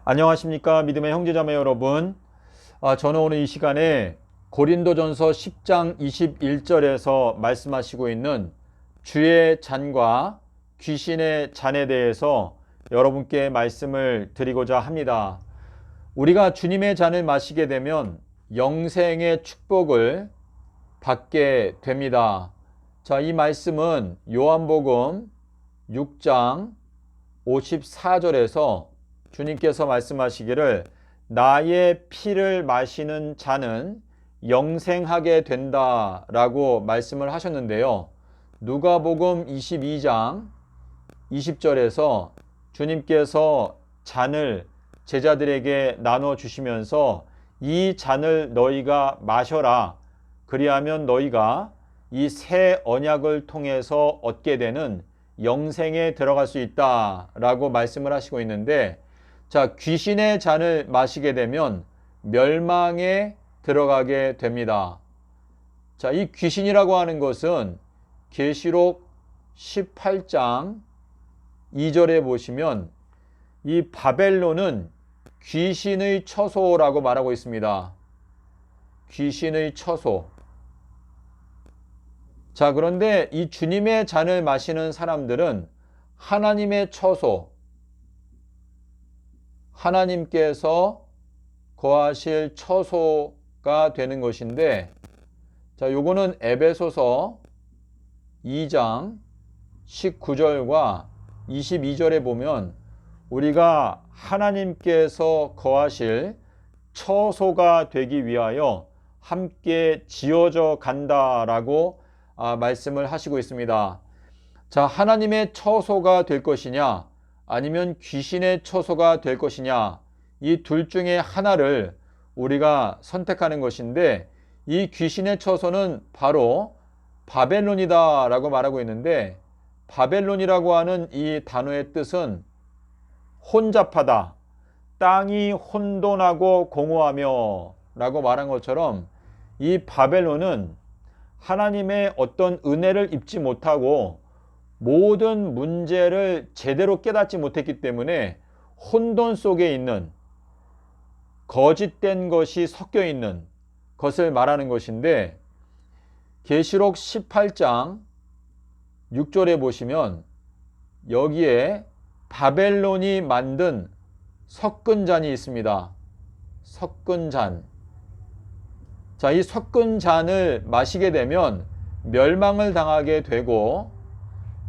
안녕하십니까 믿음의 형제자매 여러분. 저는 오늘 이 시간에 고린도전서 10장 21절에서 말씀하시고 있는 주의 잔과 귀신의 잔에 대해서 여러분께 말씀을 드리고자 합니다. 우리가 주님의 잔을 마시게 되면 영생의 축복을 받게 됩니다. 자, 이 말씀은 요한복음 6장 54절에서 주님께서 말씀하시기를 나의 피를 마시는 자는 영생하게 된다 라고 말씀을 하셨는데요. 누가복음 22장 20절에서 주님께서 잔을 제자들에게 나눠 주시면서 이 잔을 너희가 마셔라. 그리하면 너희가 이 새 언약을 통해서 얻게 되는 영생에 들어갈 수 있다 라고 말씀을 하시고 있는데, 자, 귀신의 잔을 마시게 되면 멸망에 들어가게 됩니다. 자, 이 귀신이라고 하는 것은 계시록 18장 2절에 보시면 이 바벨론은 귀신의 처소라고 말하고 있습니다. 귀신의 처소. 자, 그런데 이 주님의 잔을 마시는 사람들은 하나님의 처소, 하나님께서 거하실 처소가 되는 것인데, 자, 요거는 에베소서 2장 19절과 22절에 보면 우리가 하나님께서 거하실 처소가 되기 위하여 함께 지어져 간다라고 말씀을 하시고 있습니다. 자, 하나님의 처소가 될 것이냐 아니면 귀신의 처소가 될 것이냐, 이 둘 중에 하나를 우리가 선택하는 것인데, 이 귀신의 처소는 바로 바벨론이다 라고 말하고 있는데, 바벨론이라고 하는 이 단어의 뜻은 혼잡하다, 땅이 혼돈하고 공허하며 라고 말한 것처럼 이 바벨론은 하나님의 어떤 은혜를 입지 못하고 모든 문제를 제대로 깨닫지 못했기 때문에 혼돈 속에 있는, 거짓된 것이 섞여 있는 것을 말하는 것인데, 계시록 18장 6절에 보시면 여기에 바벨론이 만든 섞은 잔이 있습니다. 섞은 잔. 자, 이 섞은 잔을 마시게 되면 멸망을 당하게 되고,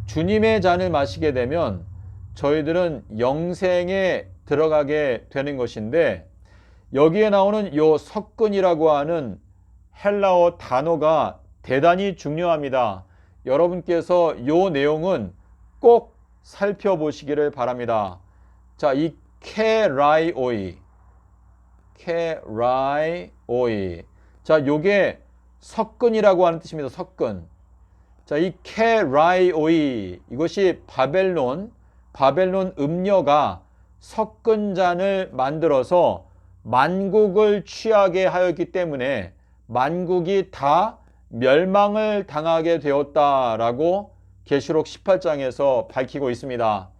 주님의 잔을 마시게 되면 저희들은 영생에 들어가게 되는 것인데, 여기에 나오는 요 섞은이라고 하는 헬라어 단어가 대단히 중요합니다. 여러분께서 요 내용은 꼭 살펴보시기를 바랍니다. 자, 이 케라이오이. 자, 요게 섞은이라고 하는 뜻입니다. 섞은. 자, 이 케라이오이, 이것이 바벨론 음녀가 섞은 잔을 만들어서 만국을 취하게 하였기 때문에 만국이 다 멸망을 당하게 되었다라고 계시록 18장에서 밝히고 있습니다.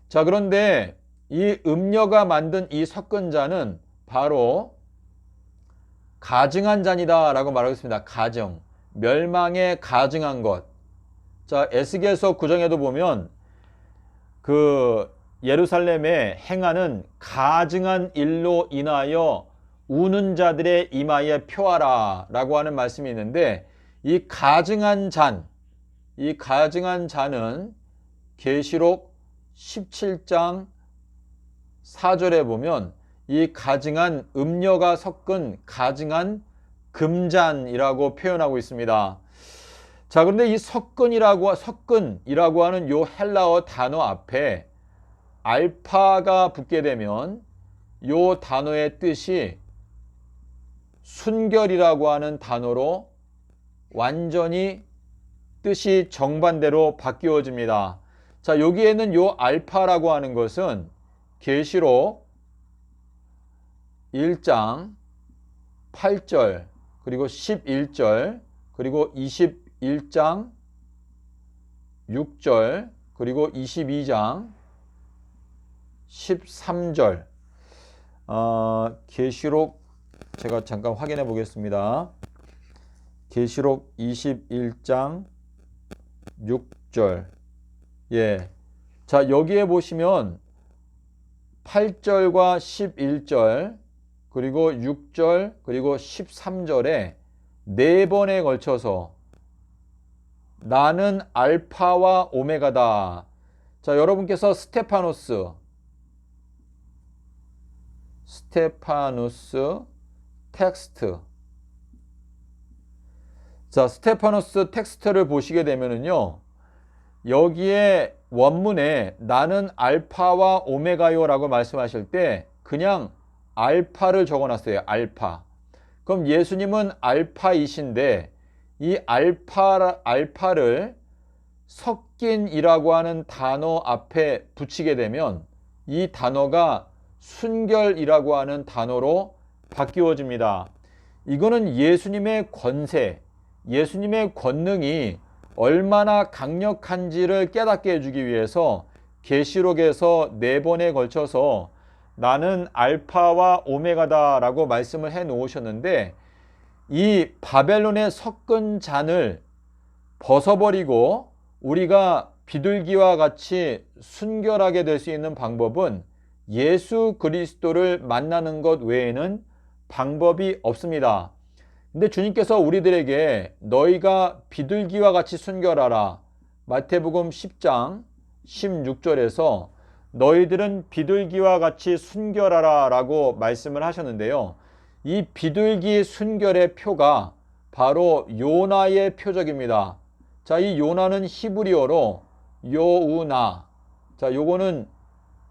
자, 그런데 이 음녀가 만든 이 섞은 잔은 바로 가증한 잔이다 라고 말하고 있습니다. 가증. 멸망에 가증한 것. 자, 에스겔서 9장에도 보면 그 예루살렘에 행하는 가증한 일로 인하여 우는 자들의 이마에 표하라 라고 하는 말씀이 있는데, 이 가증한 잔은 계시록 17장 4절에 보면 이 가증한 음녀가 섞은 가증한 금잔이라고 표현하고 있습니다. 자, 그런데 이 섞은이라고 하는 요 헬라어 단어 앞에 알파가 붙게 되면 요 단어의 뜻이 순결이라고 하는 단어로 완전히 뜻이 정반대로 바뀌어집니다. 자, 여기에는 요 알파라고 하는 것은 계시록 1장 8절 그리고 11절 그리고 21장 6절 그리고 22장 13절. 계시록 제가 잠깐 확인해 보겠습니다. 계시록 21장 6절. 예. 자, 여기에 보시면 8절과 11절, 그리고 6절, 그리고 13절에 4번에 걸쳐서 나는 알파와 오메가다. 자, 여러분께서 스테파누스 텍스트. 자, 스테파누스 텍스트를 보시게 되면은요, 여기에 원문에 나는 알파와 오메가요 라고 말씀하실 때 그냥 알파를 적어놨어요. 알파. 그럼 예수님은 알파이신데 이 알파를 섞인이라고 하는 단어 앞에 붙이게 되면 이 단어가 순결이라고 하는 단어로 바뀌어집니다. 이거는 예수님의 권세, 예수님의 권능이 얼마나 강력한지를 깨닫게 해주기 위해서 계시록에서 4번에 걸쳐서 나는 알파와 오메가다 라고 말씀을 해 놓으셨는데, 이 바벨론의 섞은 잔을 벗어버리고 우리가 비둘기와 같이 순결하게 될 수 있는 방법은 예수 그리스도를 만나는 것 외에는 방법이 없습니다. 근데 주님께서 우리들에게 너희가 비둘기와 같이 순결하라, 마태복음 10장 16절에서 너희들은 비둘기와 같이 순결하라 라고 말씀을 하셨는데요. 이 비둘기 순결의 표가 바로 요나의 표적입니다. 자, 이 요나는 히브리어로 요우나. 자, 요거는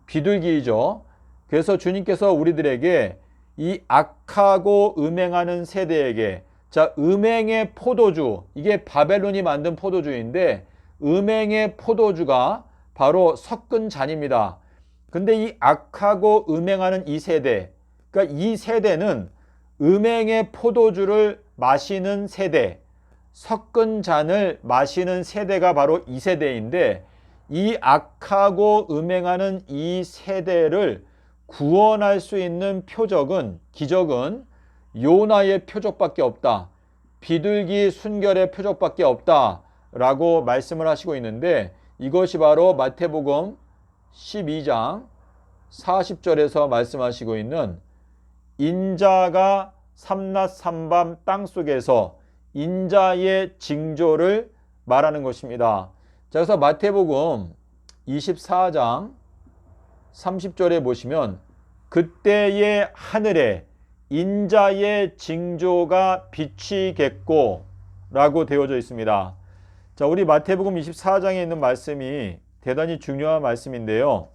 비둘기이죠. 그래서 주님께서 우리들에게 이 악하고 음행하는 세대에게, 자, 음행의 포도주, 이게 바벨론이 만든 포도주인데 음행의 포도주가 바로 섞은 잔입니다. 근데 이 악하고 음행하는 이 세대, 그러니까 이 세대는 음행의 포도주를 마시는 세대, 섞은 잔을 마시는 세대가 바로 이 세대인데, 이 악하고 음행하는 이 세대를 구원할 수 있는 표적은, 기적은 요나의 표적밖에 없다, 비둘기 순결의 표적밖에 없다 라고 말씀을 하시고 있는데, 이것이 바로 마태복음 12장 40절에서 말씀하시고 있는 인자가 삼낮 삼밤 땅속에서 인자의 징조를 말하는 것입니다. 자, 그래서 마태복음 24장 30절에 보시면 그때의 하늘에 인자의 징조가 비치겠고 라고 되어져 있습니다. 자, 우리 마태복음 24장에 있는 말씀이 대단히 중요한 말씀인데요.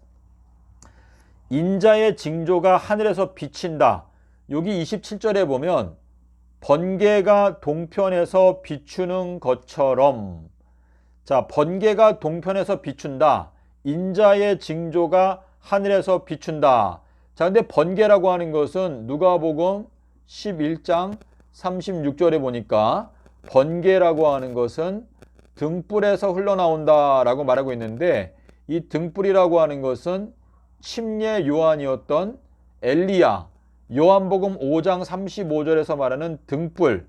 인자의 징조가 하늘에서 비친다. 여기 27절에 보면 번개가 동편에서 비추는 것처럼, 자, 번개가 동편에서 비춘다. 인자의 징조가 하늘에서 비춘다. 자, 근데 번개라고 하는 것은 누가복음 11장 36절에 보니까 번개라고 하는 것은 등불에서 흘러나온다 라고 말하고 있는데, 이 등불이라고 하는 것은 침례 요한이었던 엘리야, 요한복음 5장 35절에서 말하는 등불.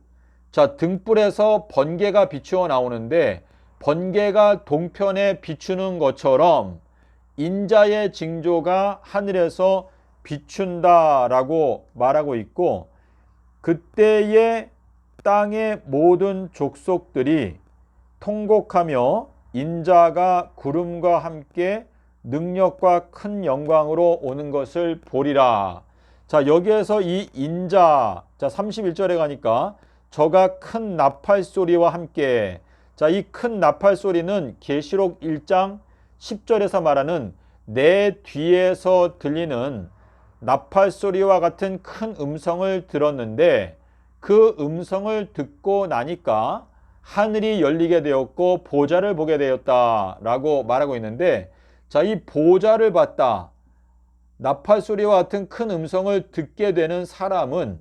자, 등불에서 번개가 비추어 나오는데 번개가 동편에 비추는 것처럼 인자의 징조가 하늘에서 비춘다 라고 말하고 있고, 그때의 땅의 모든 족속들이 통곡하며 인자가 구름과 함께 능력과 큰 영광으로 오는 것을 보리라. 자, 여기에서 이 인자, 자, 31절에 가니까 저가 큰 나팔 소리와 함께, 자, 이 큰 나팔 소리는 계시록 1장 10절에서 말하는 내 뒤에서 들리는 나팔 소리와 같은 큰 음성을 들었는데, 그 음성을 듣고 나니까 하늘이 열리게 되었고 보좌를 보게 되었다 라고 말하고 있는데, 자, 이 보좌를 봤다, 나팔 소리와 같은 큰 음성을 듣게 되는 사람은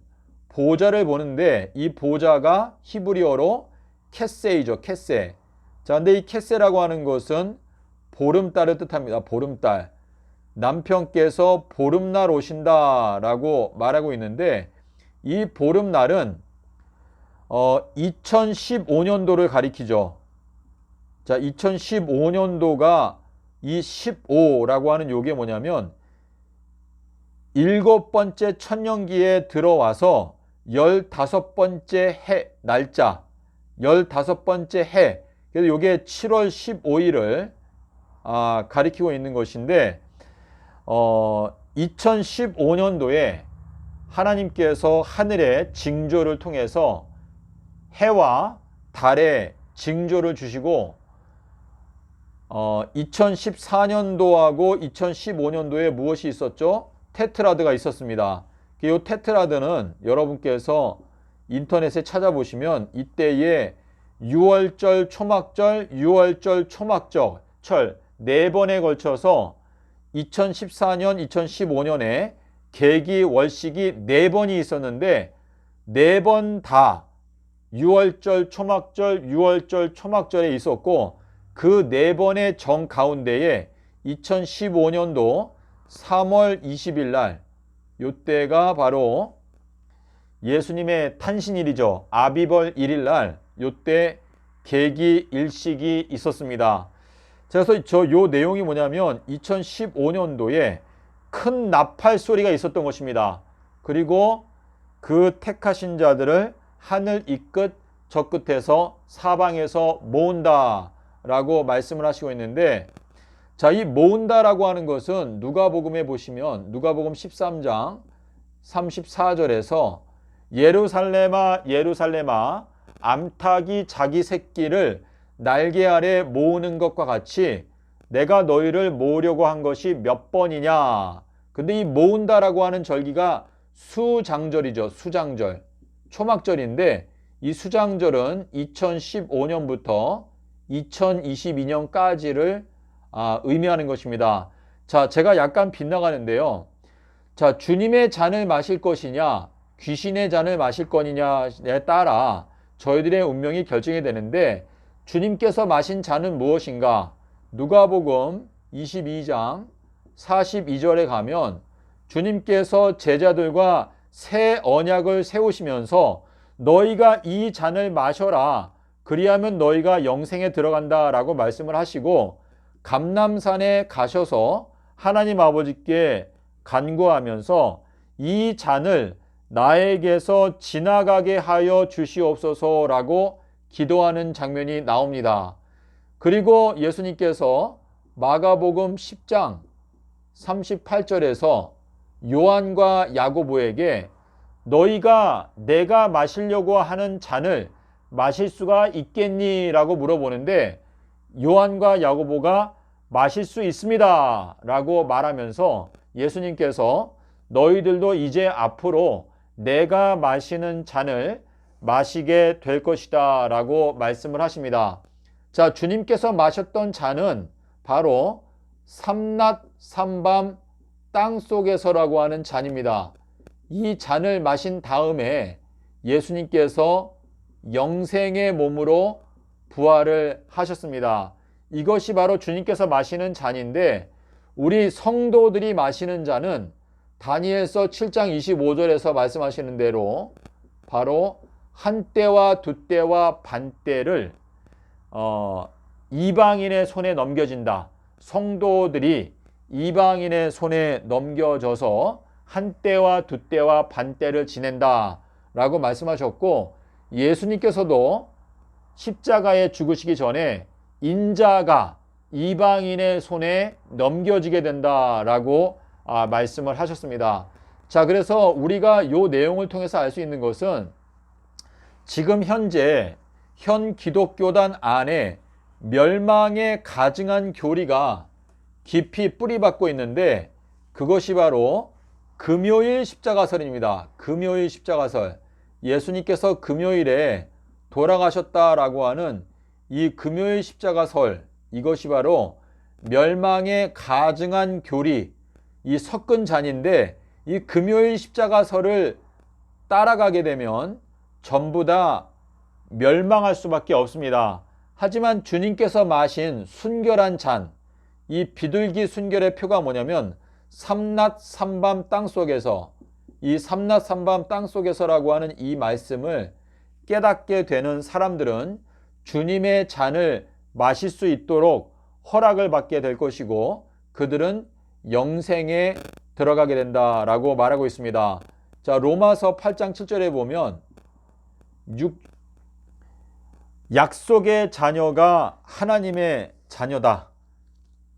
보좌를 보는데, 이 보좌가 히브리어로 캐세이죠. 캐세. 자, 근데 이 캐세라고 하는 것은 보름달을 뜻합니다. 보름달. 남편께서 보름날 오신다라고 말하고 있는데, 이 보름날은 2015년도를 가리키죠. 자, 2015년도가 이 15라고 하는 요게 뭐냐면 7번째 천년기에 들어와서 15번째 해 날짜, 15번째 해, 그래서 요게 7월 15일을 가리키고 있는 것인데, 2015년도에 하나님께서 하늘의 징조를 통해서 해와 달의 징조를 주시고, 2014년도하고 2015년도에 무엇이 있었죠? 테트라드가 있었습니다. 이 테트라드는 여러분께서 인터넷에 찾아보시면 이때에 6월절 초막절, 6월절 초막절 철 4번에 걸쳐서 2014년, 2015년에 계기, 월식이 4번이 있었는데 4번 다 6월절 초막절, 6월절 초막절에 있었고, 그 4번의 정 가운데에 2015년도 3월 20일 날, 요때가 바로 예수님의 탄신일이죠. 아비벌 1일 날, 요때 계기 일식이 있었습니다. 그래서 요 내용이 뭐냐면 2015년도에 큰 나팔 소리가 있었던 것입니다. 그리고 그 택하신 자들을 하늘 이 끝 저 끝에서 사방에서 모은다 라고 말씀을 하시고 있는데, 자, 이 모은다라고 하는 것은 누가복음에 보시면 누가복음 13장 34절에서 예루살렘아 예루살렘아 암탉이 자기 새끼를 날개 아래 모으는 것과 같이 내가 너희를 모으려고 한 것이 몇 번이냐. 근데 이 모은다라고 하는 절기가 수장절이죠. 수장절. 초막절인데 이 수장절은 2015년부터 2022년까지를 의미하는 것입니다. 자, 제가 약간 빗나가는데요. 자, 주님의 잔을 마실 것이냐, 귀신의 잔을 마실 거냐에 따라 저희들의 운명이 결정이 되는데, 주님께서 마신 잔은 무엇인가? 누가복음 22장 42절에 가면 주님께서 제자들과 새 언약을 세우시면서 너희가 이 잔을 마셔라. 그리하면 너희가 영생에 들어간다 라고 말씀을 하시고, 감람산에 가셔서 하나님 아버지께 간구하면서 이 잔을 나에게서 지나가게 하여 주시옵소서 라고 기도하는 장면이 나옵니다. 그리고 예수님께서 마가복음 10장 38절에서 요한과 야고보에게 너희가 내가 마시려고 하는 잔을 마실 수가 있겠니? 라고 물어보는데, 요한과 야고보가 마실 수 있습니다 라고 말하면서 예수님께서 너희들도 이제 앞으로 내가 마시는 잔을 마시게 될 것이다 라고 말씀을 하십니다. 자, 주님께서 마셨던 잔은 바로 삼낮 삼밤 땅속에서라고 하는 잔입니다. 이 잔을 마신 다음에 예수님께서 영생의 몸으로 부활을 하셨습니다. 이것이 바로 주님께서 마시는 잔인데, 우리 성도들이 마시는 잔은 다니엘서 7장 25절에서 말씀하시는 대로 바로 한 때와 두 때와 반 때를 이방인의 손에 넘겨진다. 성도들이 이방인의 손에 넘겨져서 한 때와 두 때와 반 때를 지낸다 라고 말씀하셨고, 예수님께서도 십자가에 죽으시기 전에 인자가 이방인의 손에 넘겨지게 된다라고 말씀을 하셨습니다. 자, 그래서 우리가 이 내용을 통해서 알 수 있는 것은 지금 현재 현 기독교단 안에 멸망에 가증한 교리가 깊이 뿌리박고 있는데, 그것이 바로 금요일 십자가설입니다. 금요일 십자가설. 예수님께서 금요일에 돌아가셨다라고 하는 이 금요일 십자가설, 이것이 바로 멸망에 가증한 교리, 이 섞은 잔인데, 이 금요일 십자가설을 따라가게 되면 전부 다 멸망할 수밖에 없습니다. 하지만 주님께서 마신 순결한 잔, 이 비둘기 순결의 표가 뭐냐면 삼낮 삼밤 땅속에서, 이 삼낮 삼밤 땅속에서라고 하는 이 말씀을 깨닫게 되는 사람들은 주님의 잔을 마실 수 있도록 허락을 받게 될 것이고 그들은 영생에 들어가게 된다라고 말하고 있습니다. 자, 로마서 8장 7절에 보면 약속의 자녀가 하나님의 자녀다.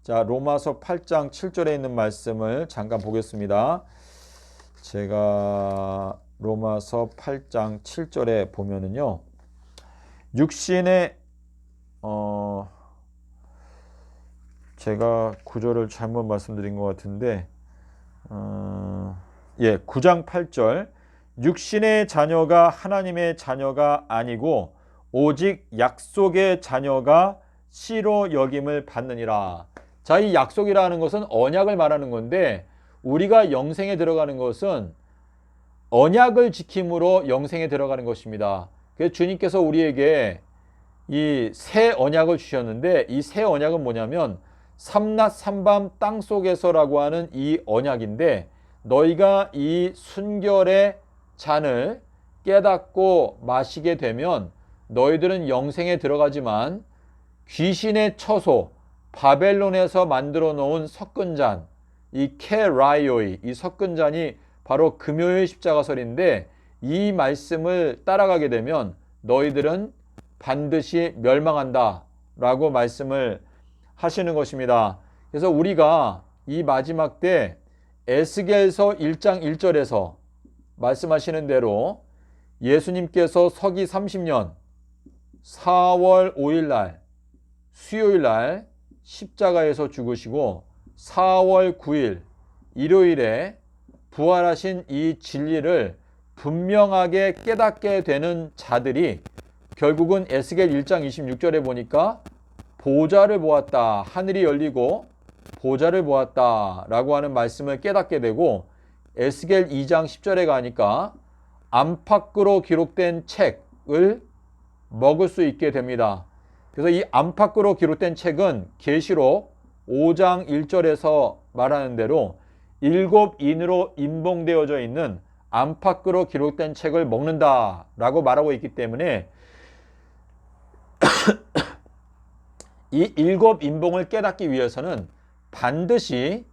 자, 로마서 8장 7절에 있는 말씀을 잠깐 보겠습니다. 제가 로마서 8장 7절에 보면은요. 육신의 제가 구절을 잘못 말씀드린 것 같은데 9장 8절 육신의 자녀가 하나님의 자녀가 아니고 오직 약속의 자녀가 씨로 여김을 받느니라. 자, 이 약속이라는 것은 언약을 말하는 건데 우리가 영생에 들어가는 것은 언약을 지킴으로 영생에 들어가는 것입니다. 그래서 주님께서 우리에게 이 새 언약을 주셨는데 이 새 언약은 뭐냐면 삼낮 삼밤 땅속에서라고 하는 이 언약인데 너희가 이 순결의 잔을 깨닫고 마시게 되면 너희들은 영생에 들어가지만 귀신의 처소 바벨론에서 만들어 놓은 섞은 잔, 이 케라이오이, 이 섞은 잔이 바로 금요일 십자가설인데 이 말씀을 따라가게 되면 너희들은 반드시 멸망한다 라고 말씀을 하시는 것입니다. 그래서 우리가 이 마지막 때 에스겔서 1장 1절에서 말씀하시는 대로 예수님께서 서기 30년 4월 5일 날 수요일 날 십자가에서 죽으시고 4월 9일 일요일에 부활하신 이 진리를 분명하게 깨닫게 되는 자들이 결국은 에스겔 1장 26절에 보니까 보좌를 보았다. 하늘이 열리고 보좌를 보았다. 라고 하는 말씀을 깨닫게 되고 에스겔 2장 10절에 가니까 안팎으로 기록된 책을 먹을 수 있게 됩니다. 그래서 이 안팎으로 기록된 책은 계시록 5장 1절에서 말하는 대로 7인으로 인봉되어져 있는 안팎으로 기록된 책을 먹는다 라고 말하고 있기 때문에 이 7인봉을 깨닫기 위해서는 반드시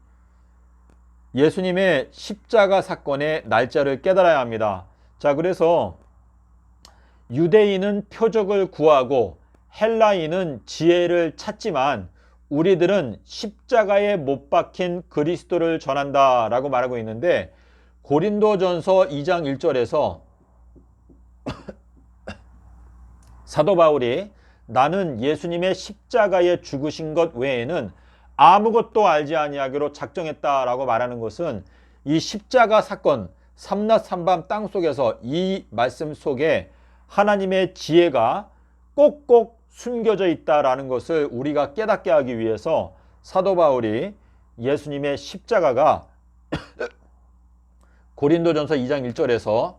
예수님의 십자가 사건의 날짜를 깨달아야 합니다. 자, 그래서 유대인은 표적을 구하고 헬라인은 지혜를 찾지만 우리들은 십자가에 못 박힌 그리스도를 전한다 라고 말하고 있는데 고린도전서 2장 1절에서 사도 바울이 나는 예수님의 십자가에 죽으신 것 외에는 아무것도 알지 아니하기로 작정했다라고 말하는 것은 이 십자가 사건 삼낮 삼밤 땅속에서 이 말씀 속에 하나님의 지혜가 꼭꼭 숨겨져 있다라는 것을 우리가 깨닫게 하기 위해서 사도 바울이 예수님의 십자가가 고린도전서 2장 1절에서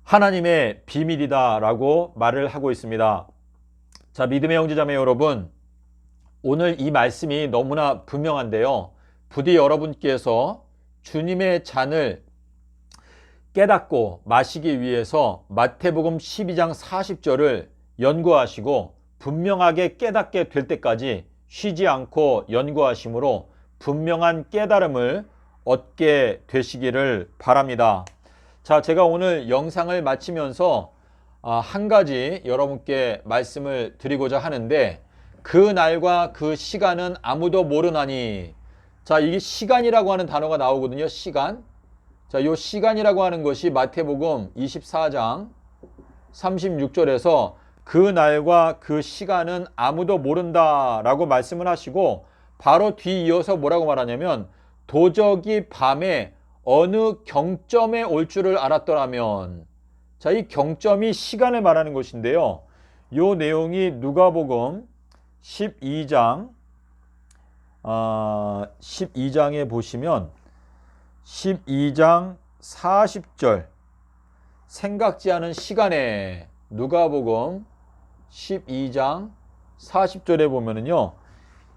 하나님의 비밀이다라고 말을 하고 있습니다. 자, 믿음의 형제자매 여러분, 오늘 이 말씀이 너무나 분명한데요. 부디 여러분께서 주님의 잔을 깨닫고 마시기 위해서 마태복음 12장 40절을 연구하시고 분명하게 깨닫게 될 때까지 쉬지 않고 연구하심으로 분명한 깨달음을 얻게 되시기를 바랍니다. 자, 제가 오늘 영상을 마치면서 한 가지 여러분께 말씀을 드리고자 하는데 그 날과 그 시간은 아무도 모르나니. 자, 이게 시간이라고 하는 단어가 나오거든요. 시간. 자, 요 시간이라고 하는 것이 마태복음 24장 36절에서 그 날과 그 시간은 아무도 모른다라고 말씀을 하시고 바로 뒤이어서 뭐라고 말하냐면 도적이 밤에 어느 경점에 올 줄을 알았더라면. 자, 이 경점이 시간을 말하는 것인데요. 요 내용이 누가복음 12장 12장에 보시면 12장 40절 생각지 않은 시간에 누가복음 12장 40절에 보면은요.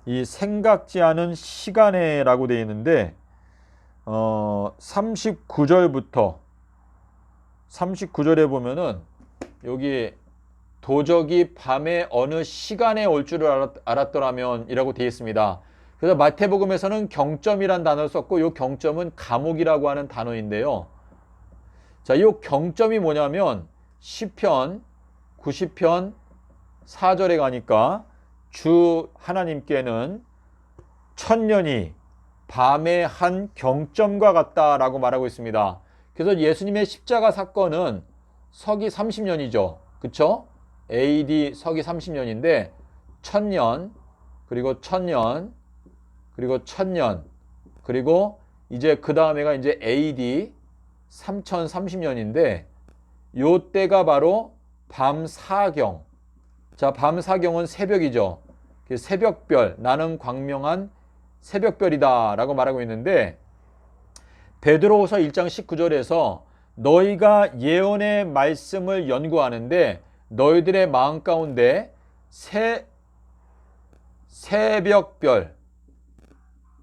이 생각지 않은 시간에라고 되어 있는데 39절에 보면은 여기 도적이 밤에 어느 시간에 올 줄을 알았더라면 이라고 되어 있습니다. 그래서 마태복음에서는 경점이란 단어를 썼고 이 경점은 감옥이라고 하는 단어인데요. 자, 이 경점이 뭐냐면 시편 90편 4절에 가니까 주 하나님께는 천년이 밤의 한 경점과 같다라고 말하고 있습니다. 그래서 예수님의 십자가 사건은 서기 30년이죠. 그쵸? AD 서기 30년인데 천년, 그리고 천년, 그리고 천년, 그리고 이제 그 다음에가 이제 AD 3030년인데 요 때가 바로 밤사경. 자, 밤사경은 새벽이죠. 새벽별, 나는 광명한 새벽별이다 라고 말하고 있는데 베드로후서 1장 19절에서 너희가 예언의 말씀을 연구하는데 너희들의 마음 가운데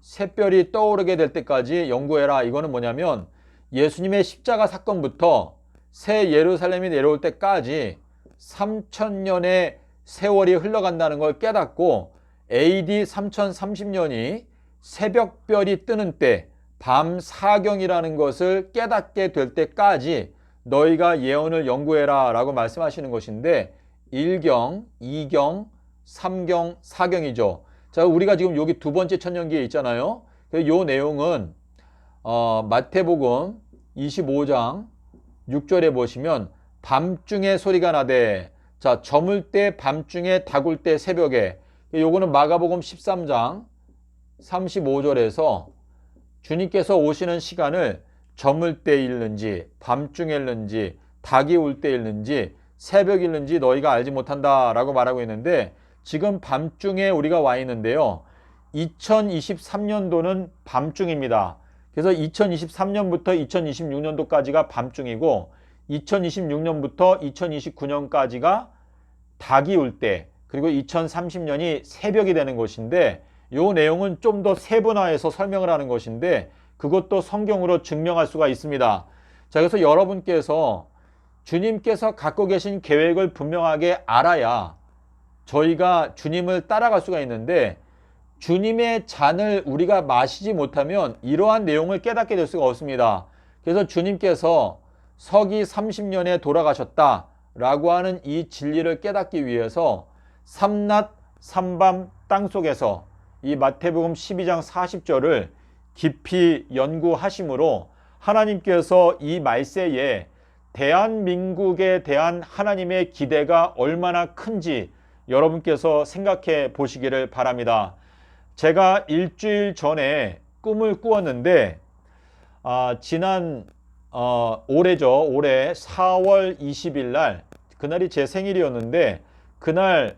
새별이 떠오르게 될 때까지 연구해라. 이거는 뭐냐면 예수님의 십자가 사건부터 새 예루살렘이 내려올 때까지 3000년의 세월이 흘러간다는 걸 깨닫고 AD 3030년이 새벽별이 뜨는 때 밤사경이라는 것을 깨닫게 될 때까지 너희가 예언을 연구해라 라고 말씀하시는 것인데 1경, 2경, 3경, 4경이죠. 자, 우리가 지금 여기 두 번째 천년기에 있잖아요. 이 내용은 마태복음 25장 6절에 보시면 밤중에 소리가 나되, 자, 저물 때 밤중에 다굴 때 새벽에, 요거는 마가복음 13장 35절에서 주님께서 오시는 시간을 저물 때 읽는지 밤중에 읽는지 닭이 울 때 읽는지 새벽 읽는지 너희가 알지 못한다 라고 말하고 있는데 지금 밤중에 우리가 와 있는데요. 2023년도는 밤중입니다. 그래서 2023년부터 2026년도까지가 밤중이고 2026년부터 2029년까지가 닭이 울 때, 그리고 2030년이 새벽이 되는 것인데 이 내용은 좀 더 세분화해서 설명을 하는 것인데 그것도 성경으로 증명할 수가 있습니다. 자, 그래서 여러분께서 주님께서 갖고 계신 계획을 분명하게 알아야 저희가 주님을 따라갈 수가 있는데 주님의 잔을 우리가 마시지 못하면 이러한 내용을 깨닫게 될 수가 없습니다. 그래서 주님께서 서기 30년에 돌아가셨다라고 하는 이 진리를 깨닫기 위해서 삼낮 삼밤 땅속에서 이 마태복음 12장 40절을 깊이 연구하심으로 하나님께서 이 말세에 대한민국에 대한 하나님의 기대가 얼마나 큰지 여러분께서 생각해 보시기를 바랍니다. 제가 일주일 전에 꿈을 꾸었는데 지난 올해죠. 올해 4월 20일 날 그날이 제 생일이었는데 그날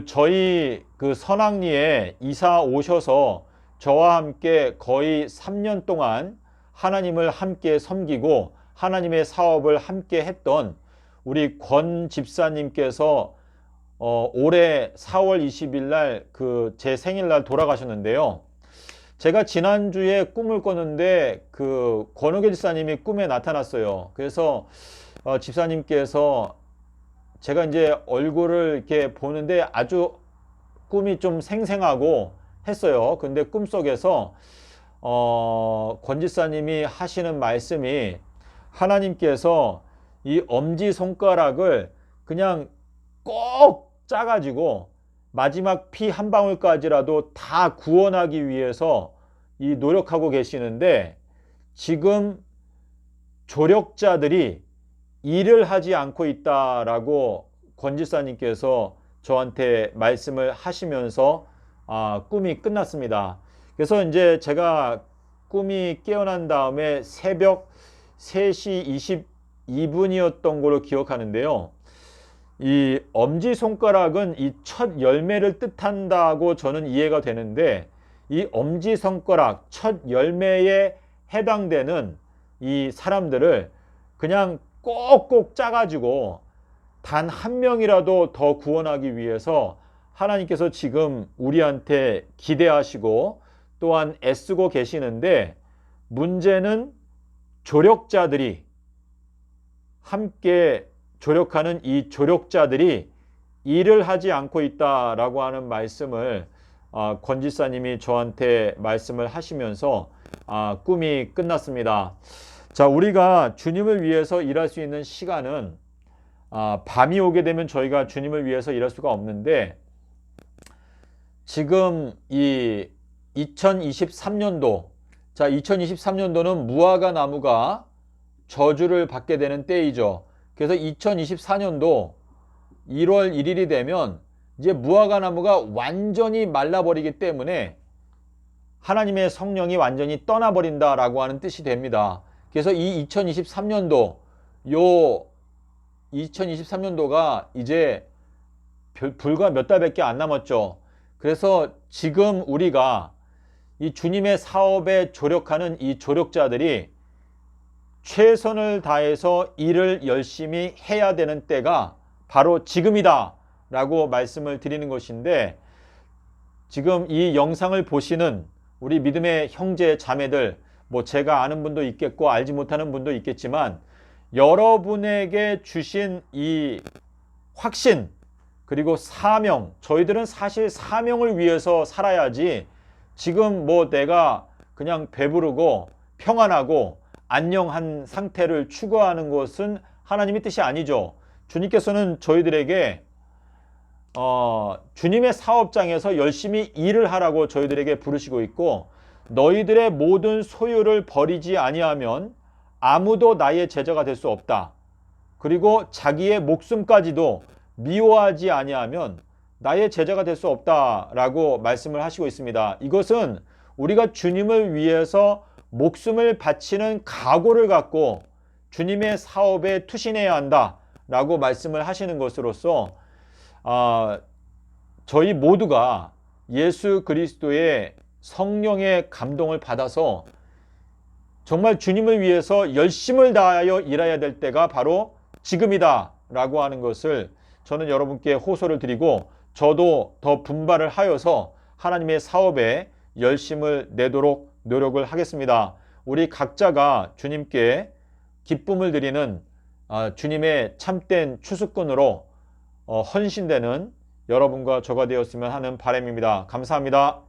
저희 선악리에 이사 오셔서 저와 함께 거의 3년 동안 하나님을 함께 섬기고 하나님의 사업을 함께 했던 우리 권 집사님께서 올해 4월 20일 날 제 생일날 돌아가셨는데요. 제가 지난주에 꿈을 꿨는데 권호계 집사님이 꿈에 나타났어요. 그래서 집사님께서 제가 이제 얼굴을 이렇게 보는데 아주 꿈이 좀 생생하고 했어요. 근데 꿈속에서 권 집사님이 하시는 말씀이 하나님께서 이 엄지손가락을 그냥 꼭 짜가지고 마지막 피 한 방울까지라도 다 구원하기 위해서 이 노력하고 계시는데 지금 조력자들이 일을 하지 않고 있다라고 권 집사님께서 저한테 말씀을 하시면서 꿈이 끝났습니다. 그래서 이제 제가 꿈이 깨어난 다음에 새벽 3시 22분이었던 걸로 기억하는데요. 이 엄지손가락은 이 첫 열매를 뜻한다고 저는 이해가 되는데 이 엄지손가락 첫 열매에 해당되는 이 사람들을 그냥 꼭꼭 짜가지고 단 한 명이라도 더 구원하기 위해서 하나님께서 지금 우리한테 기대하시고 또한 애쓰고 계시는데, 문제는 조력자들이, 함께 조력하는 이 조력자들이 일을 하지 않고 있다라고 하는 말씀을 권지사님이 저한테 말씀을 하시면서 꿈이 끝났습니다. 자, 우리가 주님을 위해서 일할 수 있는 시간은 밤이 오게 되면 저희가 주님을 위해서 일할 수가 없는데, 지금 이 2023년도, 자, 2023년도는 무화과 나무가 저주를 받게 되는 때이죠. 그래서 2024년도 1월 1일이 되면 이제 무화과 나무가 완전히 말라버리기 때문에 하나님의 성령이 완전히 떠나버린다라고 하는 뜻이 됩니다. 그래서 이 2023년도, 요 2023년도가 이제 불과 몇 달밖에 안 남았죠. 그래서 지금 우리가 이 주님의 사업에 조력하는 이 조력자들이 최선을 다해서 일을 열심히 해야 되는 때가 바로 지금이다 라고 말씀을 드리는 것인데, 지금 이 영상을 보시는 우리 믿음의 형제 자매들, 뭐 제가 아는 분도 있겠고 알지 못하는 분도 있겠지만, 여러분에게 주신 이 확신 그리고 사명, 저희들은 사실 사명을 위해서 살아야지, 지금 뭐 내가 그냥 배부르고 평안하고 안녕한 상태를 추구하는 것은 하나님의 뜻이 아니죠. 주님께서는 저희들에게 주님의 사업장에서 열심히 일을 하라고 저희들에게 부르시고 있고, 너희들의 모든 소유를 버리지 아니하면 아무도 나의 제자가 될 수 없다. 그리고 자기의 목숨까지도 미워하지 아니하면 나의 제자가 될 수 없다라고 말씀을 하시고 있습니다. 이것은 우리가 주님을 위해서 목숨을 바치는 각오를 갖고 주님의 사업에 투신해야 한다라고 말씀을 하시는 것으로서, 저희 모두가 예수 그리스도의 성령의 감동을 받아서 정말 주님을 위해서 열심을 다하여 일해야 될 때가 바로 지금이다 라고 하는 것을 저는 여러분께 호소를 드리고, 저도 더 분발을 하여서 하나님의 사업에 열심을 내도록 노력을 하겠습니다. 우리 각자가 주님께 기쁨을 드리는 주님의 참된 추수꾼으로 헌신되는 여러분과 저가 되었으면 하는 바람입니다. 감사합니다.